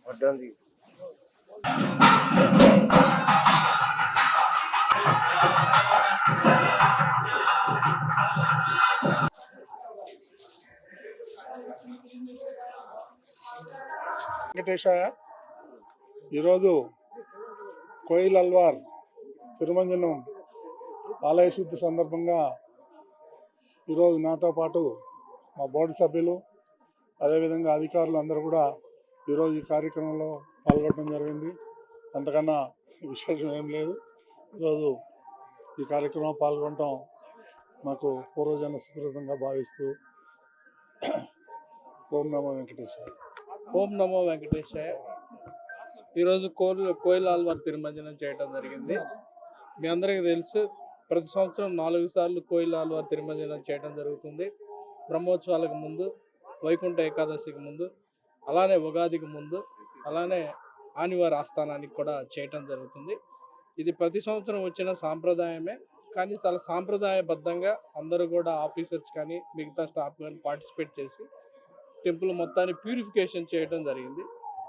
వడ్డంది వెంకటేశయ్య ఈరోజు కోయిల్ అల్వార్ తిరుమంజనం ఆలయ శుద్ధి సందర్భంగా ఈరోజు నాతో పాటు మా బోర్డు సభ్యులు అదేవిధంగా అధికారులు అందరూ కూడా ఈరోజు ఈ కార్యక్రమంలో పాల్గొనడం జరిగింది. అంతకన్నా విశేషం ఏం లేదు. ఈరోజు ఈ కార్యక్రమం పాల్గొనడం మాకు పూర్వజన్మ సుకృతంగా భావిస్తూ ఓం నమో వెంకటేశాయ. ఓం నమో వెంకటేశాయ. ఈరోజు కోయిల్ ఆల్వార్ తిరుమంజనం చేయడం జరిగింది. మీ అందరికీ తెలుసు, ప్రతి సంవత్సరం 4 సార్లు కోయిల్ ఆల్వార్ తిరుమంజనం చేయడం జరుగుతుంది. బ్రహ్మోత్సవాలకు ముందు, వైకుంఠ ఏకాదశికి ముందు, అలానే ఉగాదికి ముందు, అలానే ఆనివారి ఆస్థానానికి కూడా చేయటం జరుగుతుంది. ఇది ప్రతి సంవత్సరం వచ్చిన సాంప్రదాయమే, కానీ చాలా సాంప్రదాయబద్ధంగా అందరూ కూడా ఆఫీసర్స్ కానీ మిగతా స్టాఫ్ కానీ పార్టిసిపేట్ చేసి టెంపుల్ మొత్తాన్ని ప్యూరిఫికేషన్ చేయడం జరిగింది.